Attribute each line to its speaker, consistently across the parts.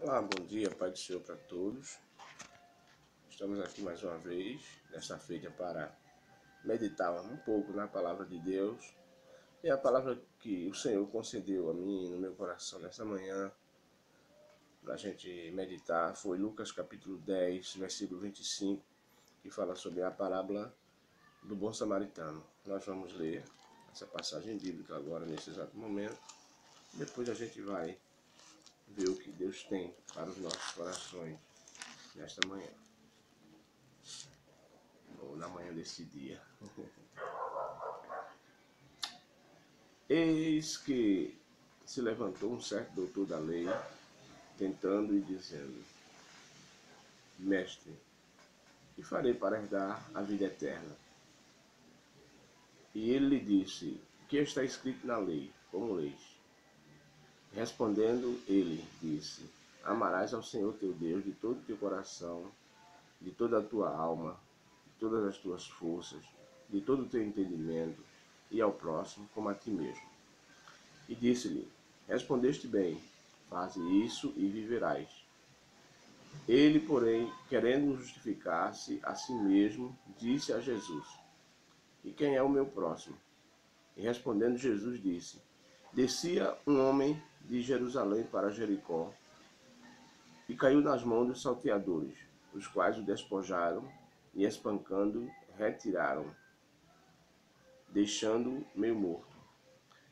Speaker 1: Olá, bom dia, Pai do Senhor para todos. Estamos aqui mais uma vez, nesta feita, para meditar um pouco na palavra de Deus. E a palavra que o Senhor concedeu a mim no meu coração nesta manhã, para a gente meditar, foi Lucas capítulo 10, versículo 25, que fala sobre a parábola do bom samaritano. Nós vamos ler essa passagem bíblica agora, nesse exato momento. Depois a gente vai ver o que Deus tem para os nossos corações nesta manhã, ou na manhã desse dia. Eis que se levantou um certo doutor da lei, tentando e dizendo: Mestre, que farei para herdar a vida eterna? E ele lhe disse: O que está escrito na lei? Como leis? Respondendo ele, disse: Amarás ao Senhor teu Deus de todo o teu coração, de toda a tua alma, de todas as tuas forças, de todo o teu entendimento, e ao próximo como a ti mesmo. E disse-lhe: Respondeste bem, faze isso e viverás. Ele, porém, querendo justificar-se a si mesmo, disse a Jesus: E quem é o meu próximo? E respondendo Jesus disse: Descia um homem de Jerusalém para Jericó e caiu nas mãos dos salteadores, os quais o despojaram e, espancando, retiraram, deixando-o meio morto.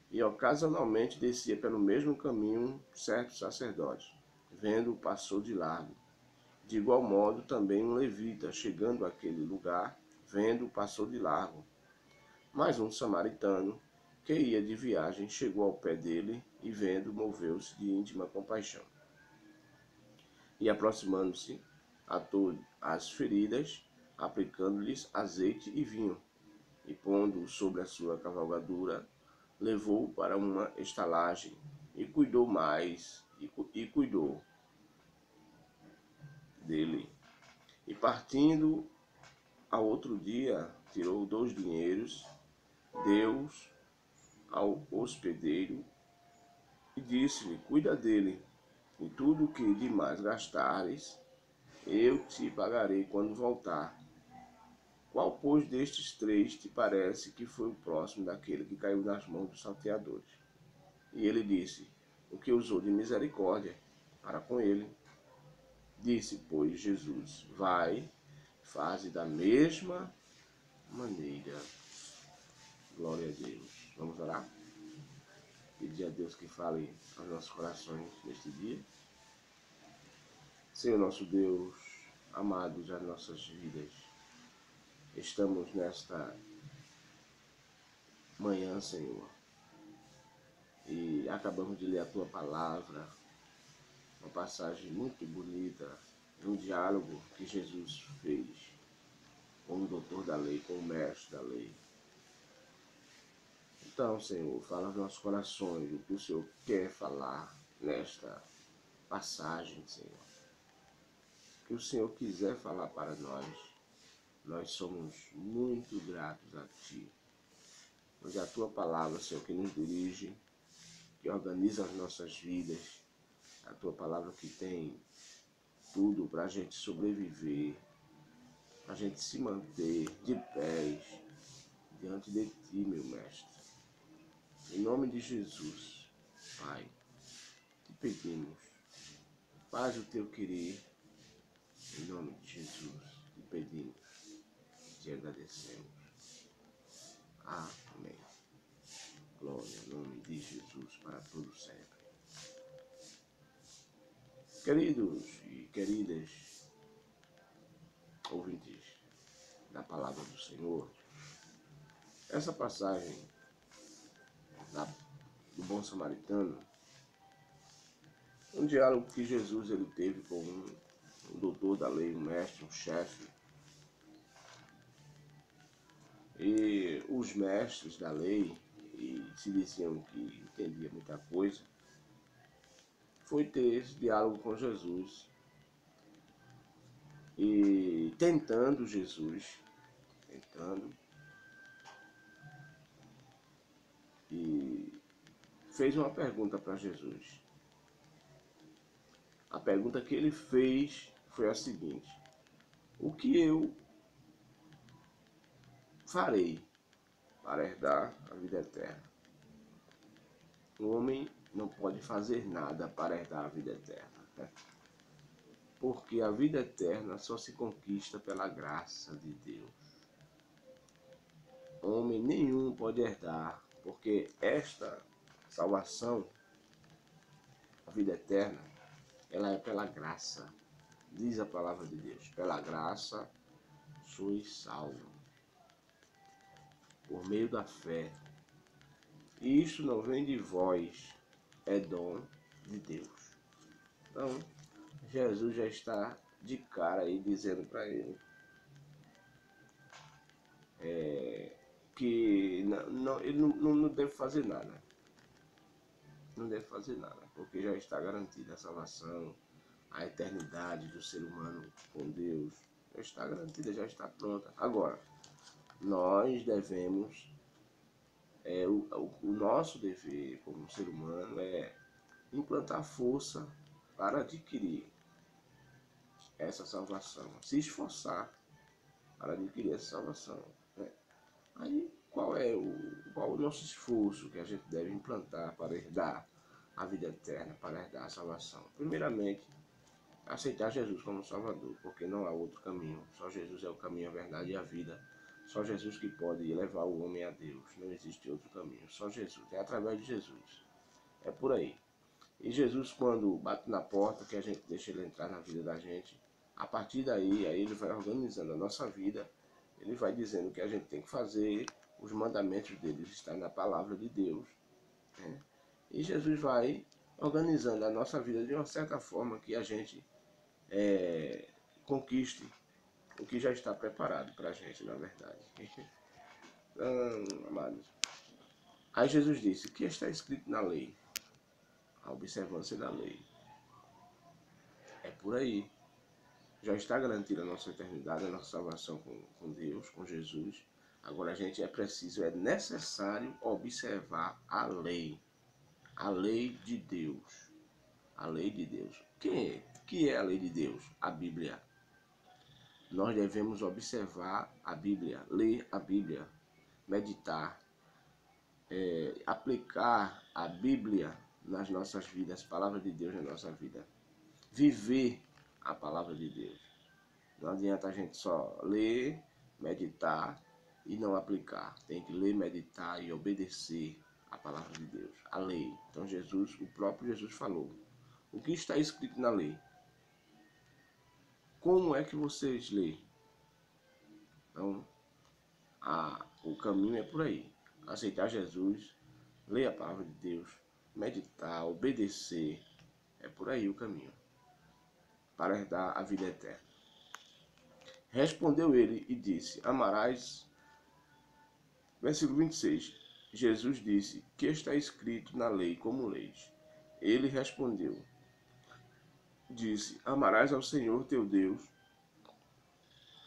Speaker 1: E ocasionalmente descia pelo mesmo caminho certo sacerdote. Vendo-o, passou de largo. De igual modo, também um levita, chegando àquele lugar, vendo-o, passou de largo. Mas um samaritano, que ia de viagem, chegou ao pé dele e, vendo, moveu-se de íntima compaixão. E, aproximando-se, atou as feridas, aplicando-lhes azeite e vinho, e, pondo-o sobre a sua cavalgadura, levou-o para uma estalagem e cuidou dele. E partindo ao outro dia, tirou 2 dinheiros, deu-os ao hospedeiro e disse-lhe: Cuida dele, e tudo o que demais gastares, eu te pagarei quando voltar. Qual, pois, destes 3 te parece que foi o próximo daquele que caiu nas mãos dos salteadores? E ele disse: O que usou de misericórdia para com ele. Disse, pois, Jesus: Vai, faze da mesma maneira. Glória a Deus. Vamos orar? Pedir a Deus que fale aos nossos corações neste dia. Senhor nosso Deus, amados as nossas vidas, estamos nesta manhã, Senhor, e acabamos de ler a Tua palavra, uma passagem muito bonita, um diálogo que Jesus fez com o doutor da lei, com o mestre da lei. Então, Senhor, fala aos nossos corações o que o Senhor quer falar nesta passagem, Senhor. O que o Senhor quiser falar para nós somos muito gratos a Ti. Pois é a Tua palavra, Senhor, que nos dirige, que organiza as nossas vidas, a Tua palavra que tem tudo para a gente sobreviver, para a gente se manter de pés diante de Ti, meu Mestre. Em nome de Jesus, Pai, te pedimos, faz o Teu querer, em nome de Jesus, te pedimos, te agradecemos. Amém. Glória em nome de Jesus para todo sempre. Queridos e queridas ouvintes da palavra do Senhor, essa passagem do bom samaritano, um diálogo que Jesus ele teve com um doutor da lei, um mestre, um chefe. E os mestres da lei, e se diziam que entendia muita coisa, foi ter esse diálogo com Jesus e tentando, e fez uma pergunta para Jesus. A pergunta que ele fez foi a seguinte: o que eu farei para herdar a vida eterna? O homem não pode fazer nada para herdar a vida eterna, né? Porque a vida eterna só se conquista pela graça de Deus. Homem nenhum pode herdar, porque esta salvação, a vida eterna, ela é pela graça. Diz a palavra de Deus: pela graça sois salvos, por meio da fé. E isso não vem de vós, é dom de Deus. Então, Jesus já está de cara aí dizendo para ele que ele não deve fazer nada. Não deve fazer nada, porque já está garantida a salvação, a eternidade do ser humano com Deus. Já está garantida, já está pronta. Agora, nós devemos, o nosso dever como ser humano é implantar força para adquirir essa salvação, se esforçar para adquirir essa salvação, né? Aí, qual o nosso esforço que a gente deve implantar para herdar a vida eterna, para herdar a salvação? Primeiramente, aceitar Jesus como Salvador, porque não há outro caminho. Só Jesus é o caminho, a verdade e a vida. Só Jesus que pode levar o homem a Deus. Não existe outro caminho. Só Jesus. É através de Jesus. É por aí. E Jesus, quando bate na porta, que a gente deixa ele entrar na vida da gente, a partir daí, aí ele vai organizando a nossa vida, ele vai dizendo o que a gente tem que fazer, os mandamentos dele estão na palavra de Deus, né? E Jesus vai organizando a nossa vida de uma certa forma que a gente conquiste o que já está preparado para a gente, na verdade. Então, amados, aí Jesus disse: o que está escrito na lei? A observância da lei. É por aí. Já está garantida a nossa eternidade, a nossa salvação com Deus, com Jesus. Agora a gente é necessário observar a lei de Deus. A lei de Deus. Que é a lei de Deus? A Bíblia. Nós devemos observar a Bíblia, ler a Bíblia, meditar, aplicar a Bíblia nas nossas vidas, a palavra de Deus na nossa vida. Viver a palavra de Deus. Não adianta a gente só ler, meditar e não aplicar. Tem que ler, meditar e obedecer a palavra de Deus, a lei. Então o próprio Jesus falou: o que está escrito na lei? Como é que vocês leem? Então, o caminho é por aí. Aceitar Jesus, ler a palavra de Deus, meditar, obedecer. É por aí o caminho para herdar a vida eterna. Respondeu ele e disse: amarás. Versículo 26. Jesus disse: que está escrito na lei, como leis? Ele respondeu, disse: amarás ao Senhor teu Deus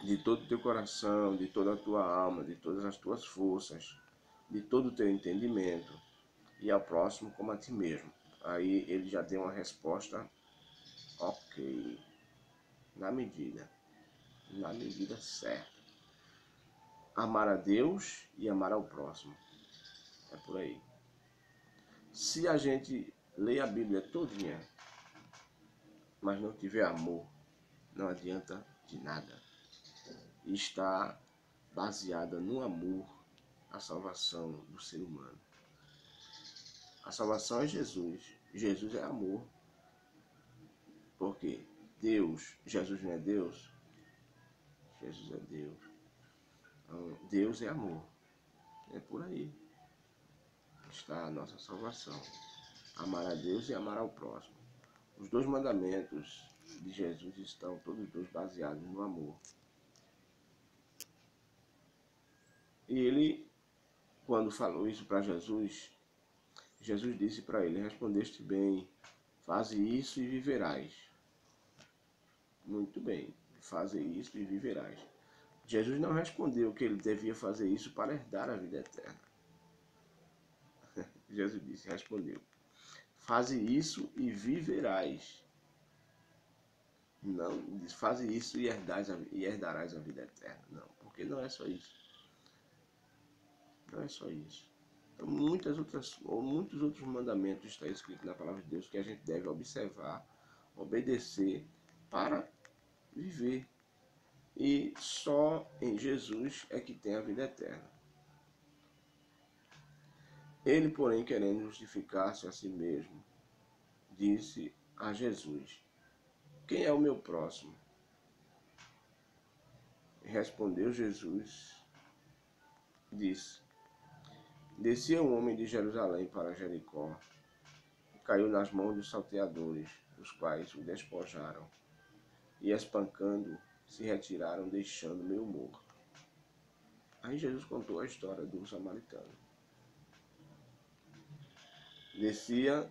Speaker 1: de todo o teu coração, de toda a tua alma, de todas as tuas forças, de todo o teu entendimento, e ao próximo como a ti mesmo. Aí ele já deu uma resposta, ok, na medida certa. Amar a Deus e amar ao próximo. É por aí. Se a gente lê a Bíblia todinha, mas não tiver amor, não adianta de nada. Está baseada no amor a salvação do ser humano. A salvação é Jesus. Jesus é amor. Porque Jesus não é Deus? Jesus é Deus. Então, Deus é amor. É por aí. Está a nossa salvação. Amar a Deus e amar ao próximo. Os dois mandamentos de Jesus estão todos dois baseados no amor. E ele, quando falou isso para Jesus, Jesus disse para ele: respondeste bem, faze isso e viverás. Muito bem, faze isso e viverás. Jesus não respondeu que ele devia fazer isso para herdar a vida eterna. Jesus respondeu: faze isso e viverás. Não diz, faze isso e herdarás a vida eterna. Não, porque não é só isso. Não é só isso. Então, muitos outros mandamentos estão escritos na palavra de Deus que a gente deve observar, obedecer para viver. E só em Jesus é que tem a vida eterna. Ele, porém, querendo justificar-se a si mesmo, disse a Jesus: quem é o meu próximo? Respondeu Jesus, disse: descia um homem de Jerusalém para Jericó, e caiu nas mãos dos salteadores, os quais o despojaram, e espancando, se retiraram, deixando meio morto. Aí Jesus contou a história do samaritano. Descia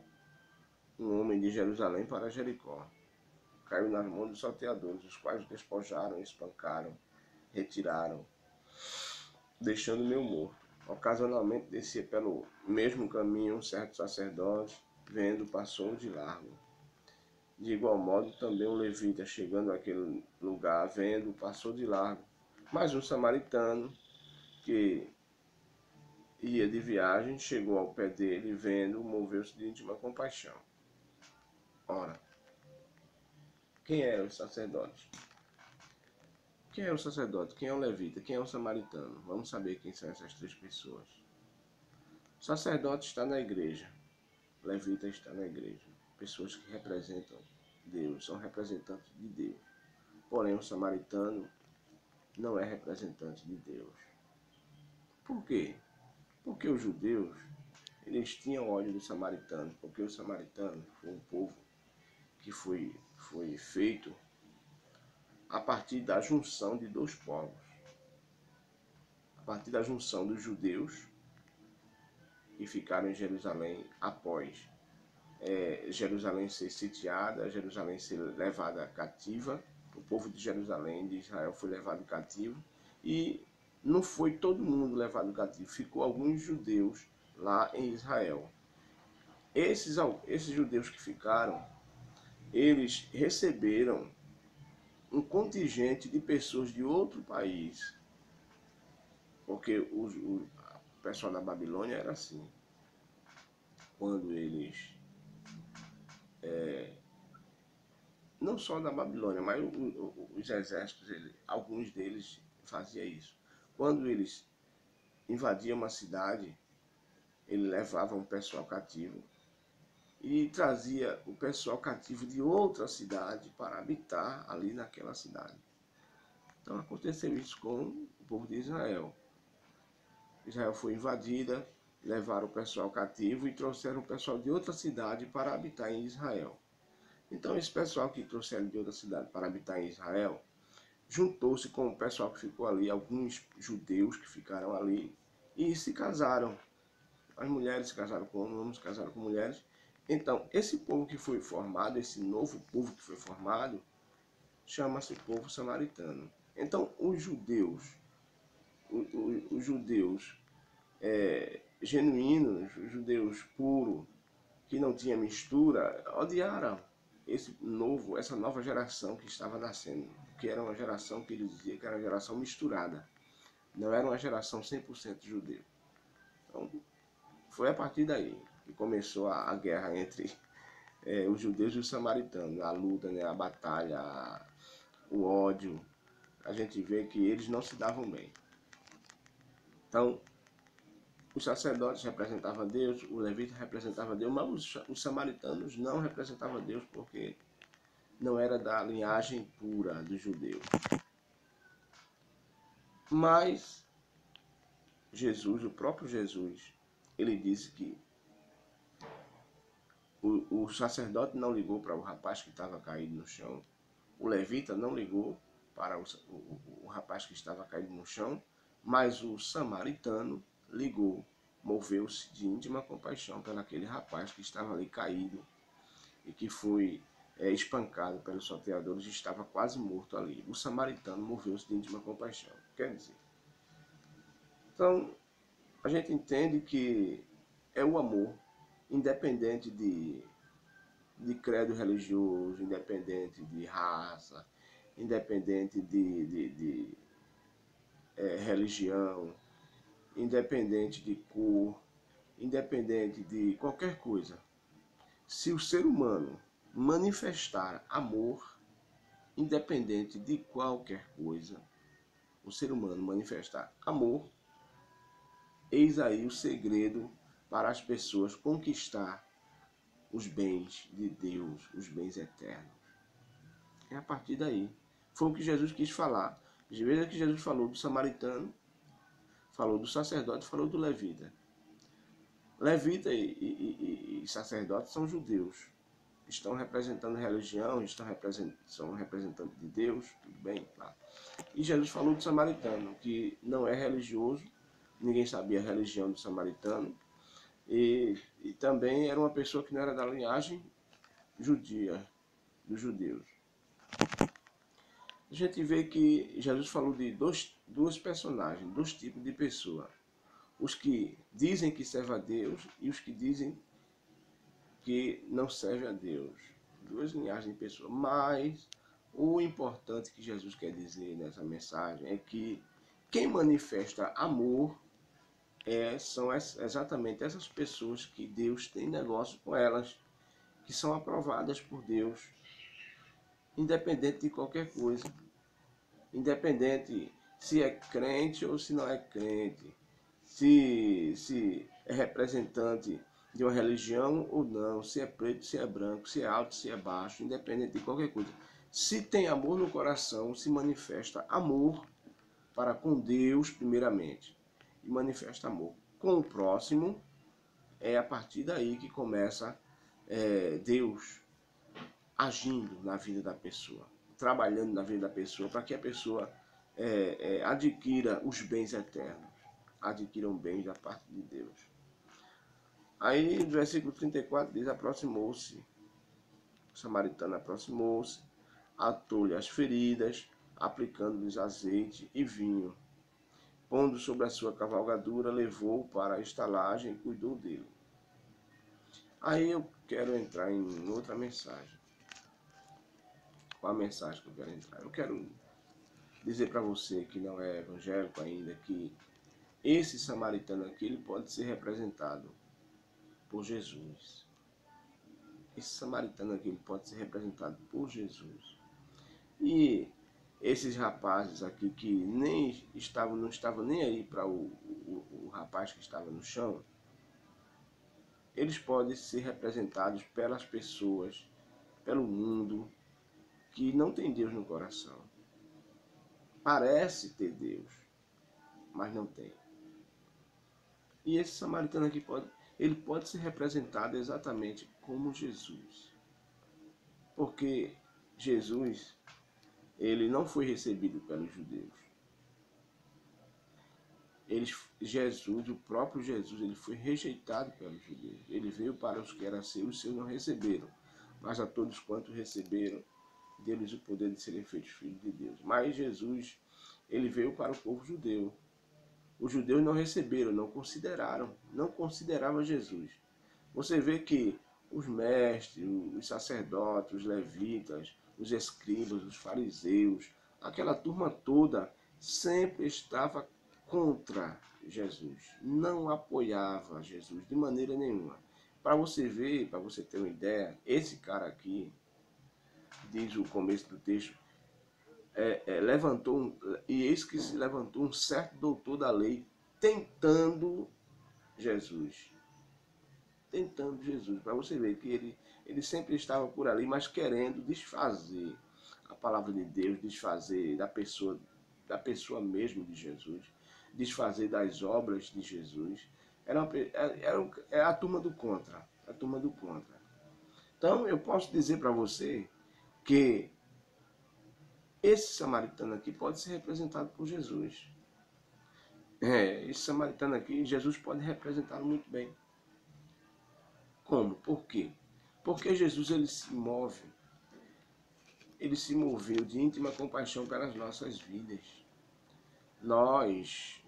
Speaker 1: um homem de Jerusalém para Jericó, caiu nas mãos dos salteadores, os quais o despojaram, espancaram, retiraram, deixando meio morto. Ocasionalmente descia pelo mesmo caminho um certo sacerdote, vendo, passou de largo. De igual modo, também um levita, chegando àquele lugar, vendo, passou de largo. Mas um samaritano, que ia de viagem, chegou ao pé dele, vendo, moveu-se de íntima compaixão. Ora, quem eram os sacerdotes? Quem é o sacerdote? Quem é o levita? Quem é o samaritano? Vamos saber quem são essas três pessoas. O sacerdote está na igreja. O levita está na igreja. Pessoas que representam Deus, são representantes de Deus. Porém, o samaritano não é representante de Deus. Por quê? Porque os judeus, eles tinham ódio dos samaritanos, porque o samaritano foi um povo que foi feito a partir da junção de dois povos. A partir da junção dos judeus, que ficaram em Jerusalém após Jerusalém ser sitiada, Jerusalém ser levada cativa, o povo de Jerusalém, de Israel, foi levado cativo, e não foi todo mundo levado cativo, ficou alguns judeus lá em Israel. Esses judeus que ficaram, eles receberam um contingente de pessoas de outro país, porque o pessoal da Babilônia era assim. Quando eles, não só da Babilônia, mas os exércitos, alguns deles faziam isso. Quando eles invadiam uma cidade, ele levava um pessoal cativo e trazia o pessoal cativo de outra cidade para habitar ali naquela cidade. Então aconteceu isso com o povo de Israel. Israel foi invadida, levaram o pessoal cativo e trouxeram o pessoal de outra cidade para habitar em Israel. Então esse pessoal que trouxeram de outra cidade para habitar em Israel, juntou-se com o pessoal que ficou ali, alguns judeus que ficaram ali, e se casaram. As mulheres se casaram com homens, se casaram com mulheres. Então, esse povo que foi formado, esse novo povo que foi formado, chama-se povo samaritano. Então, os judeus genuínos, os judeus puros, que não tinha mistura, odiaram essa nova geração que estava nascendo, que era uma geração que ele dizia que era uma geração misturada, não era uma geração 100% judeu. Então, foi a partir daí que começou a guerra entre os judeus e os samaritanos, a luta, né, a batalha, o ódio. A gente vê que eles não se davam bem. Então, os sacerdotes representavam Deus, o levita representava Deus, mas os samaritanos não representavam Deus porque não era da linhagem pura dos judeus. Mas Jesus, o próprio Jesus, ele disse que o sacerdote não ligou para o rapaz que estava caído no chão, o levita não ligou para o rapaz que estava caído no chão, mas o samaritano ligou, moveu-se de íntima compaixão pelaquele rapaz que estava ali caído e que foi espancado pelos salteadores e estava quase morto ali. O samaritano moveu-se de íntima compaixão. Quer dizer, então a gente entende que é o amor, independente de credo religioso, independente de raça, independente de religião, independente de cor, independente de qualquer coisa. Se o ser humano manifestar amor, independente de qualquer coisa, o ser humano manifestar amor, eis aí o segredo para as pessoas conquistar os bens de Deus, os bens eternos. É a partir daí. Foi o que Jesus quis falar. Veja que Jesus falou do samaritano, falou do sacerdote, falou do levita. Levita e sacerdote são judeus. Estão representando religião, são representantes de Deus, tudo bem, claro. E Jesus falou do samaritano, que não é religioso, ninguém sabia a religião do samaritano, e também era uma pessoa que não era da linhagem judia, dos judeus. A gente vê que Jesus falou de dois personagens, dois tipos de pessoa. Os que dizem que servem a Deus e os que dizem que não servem a Deus. Duas linhagens de pessoa. Mas o importante que Jesus quer dizer nessa mensagem é que quem manifesta amor são exatamente essas pessoas que Deus tem negócio com elas, que são aprovadas por Deus, independente de qualquer coisa. Independente se é crente ou se não é crente, se é representante de uma religião ou não, se é preto, se é branco, se é alto, se é baixo, independente de qualquer coisa. Se tem amor no coração, se manifesta amor para com Deus primeiramente, e manifesta amor com o próximo, é a partir daí que começa Deus agindo na vida da pessoa, trabalhando na vida da pessoa, para que a pessoa adquira os bens eternos, adquira um bem da parte de Deus. Aí, no versículo 34 diz, aproximou-se, o samaritano aproximou-se, atou-lhe as feridas, aplicando-lhes azeite e vinho. Pondo sobre a sua cavalgadura, levou-o para a estalagem e cuidou dele. Aí eu quero entrar em outra mensagem. Qual a mensagem que eu quero entrar? Eu quero dizer para você que não é evangélico ainda, que esse samaritano aqui ele pode ser representado por Jesus. Esse samaritano aqui ele pode ser representado por Jesus. E esses rapazes aqui que nem estavam, não estavam nem aí para o rapaz que estava no chão, eles podem ser representados pelas pessoas, pelo mundo que não tem Deus no coração. Parece ter Deus, mas não tem. E esse samaritano aqui ele pode ser representado exatamente como Jesus. Porque Jesus, ele não foi recebido pelos judeus. Jesus, o próprio Jesus, ele foi rejeitado pelos judeus. Ele veio para os que eram seus, os seus não receberam. Mas a todos quantos receberam, deu-lhes o poder de serem feitos filhos de Deus. Mas Jesus, ele veio para o povo judeu. Os judeus não receberam, não consideravam Jesus. Você vê que os mestres, os sacerdotes, os levitas, os escribas, os fariseus, aquela turma toda sempre estava contra Jesus, não apoiava Jesus de maneira nenhuma. Para você ver, para você ter uma ideia, esse cara aqui, diz o começo do texto, e eis que se levantou um certo doutor da lei, tentando Jesus. Tentando Jesus, para você ver que ele sempre estava por ali, mas querendo desfazer a palavra de Deus, desfazer da pessoa mesmo de Jesus, desfazer das obras de Jesus. Era a turma do contra, a turma do contra. Então eu posso dizer para você que esse samaritano aqui pode ser representado por Jesus. Esse samaritano aqui, Jesus pode representá-lo muito bem. Como? Por quê? Porque Jesus ele se moveu de íntima compaixão pelas nossas vidas. Nós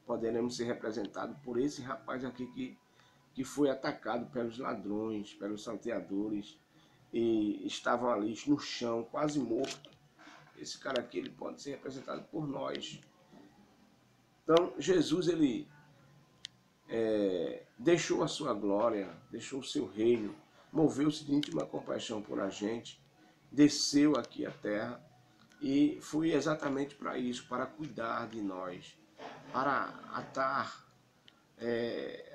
Speaker 1: poderemos ser representados por esse rapaz aqui que foi atacado pelos ladrões, pelos salteadores, e estavam ali no chão, quase morto. Esse cara aqui, ele pode ser representado por nós. Então, Jesus, ele deixou a sua glória, deixou o seu reino, moveu-se de íntima compaixão por a gente, desceu aqui à terra e foi exatamente para isso, para cuidar de nós, para atar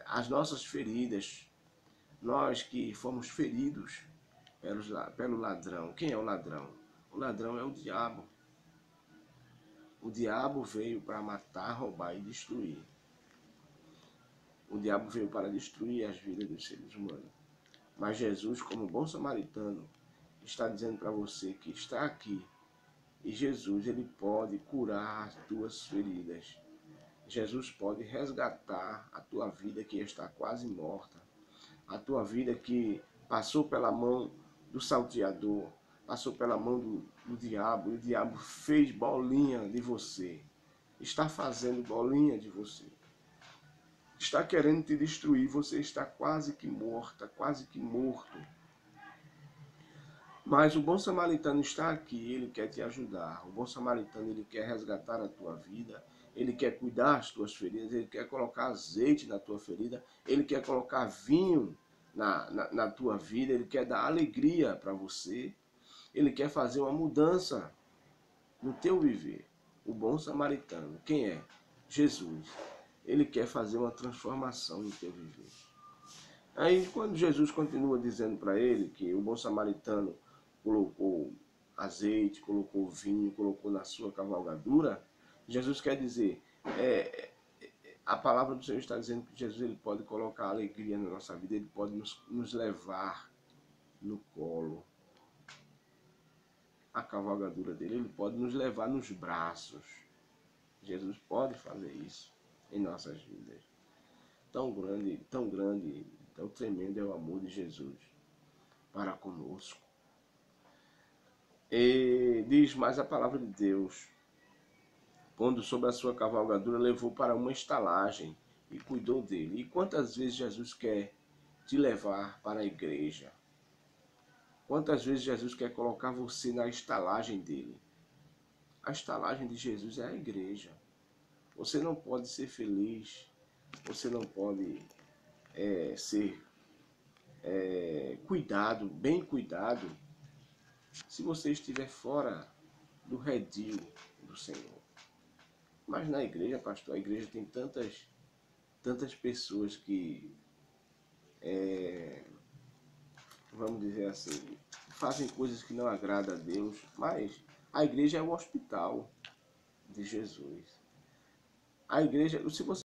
Speaker 1: as nossas feridas, nós que fomos feridos pelo ladrão. Quem é o ladrão? O ladrão é o diabo. O diabo veio para matar, roubar e destruir. O diabo veio para destruir as vidas dos seres humanos. Mas Jesus, como bom samaritano, está dizendo para você que está aqui. E Jesus, ele pode curar as tuas feridas. Jesus pode resgatar a tua vida que está quase morta. A tua vida que passou pela mão do salteador, passou pela mão do diabo, e o diabo fez bolinha de você. Está fazendo bolinha de você. Está querendo te destruir, você está quase que morta, quase que morto. Mas o bom samaritano está aqui, ele quer te ajudar. O bom samaritano, ele quer resgatar a tua vida, ele quer cuidar das tuas feridas, ele quer colocar azeite na tua ferida, ele quer colocar vinho na tua vida, ele quer dar alegria para você, ele quer fazer uma mudança no teu viver. O bom samaritano, quem é? Jesus. Ele quer fazer uma transformação no teu viver. Aí, quando Jesus continua dizendo para ele que o bom samaritano colocou azeite, colocou vinho, colocou na sua cavalgadura, Jesus quer dizer, a palavra do Senhor está dizendo que Jesus, ele pode colocar alegria na nossa vida, ele pode nos levar no colo. A cavalgadura dele, ele pode nos levar nos braços. Jesus pode fazer isso em nossas vidas. Tão grande, tão tremendo é o amor de Jesus para conosco. E diz mais a palavra de Deus: pondo sobre a sua cavalgadura, levou para uma estalagem e cuidou dele. E quantas vezes Jesus quer te levar para a igreja? Quantas vezes Jesus quer colocar você na estalagem dele? A estalagem de Jesus é a igreja. Você não pode ser feliz, você não pode ser cuidado, bem cuidado, se você estiver fora do redil do Senhor. Mas na igreja, pastor, a igreja tem tantas pessoas que, vamos dizer assim, fazem coisas que não agradam a Deus, mas a igreja é o hospital de Jesus. A igreja, se você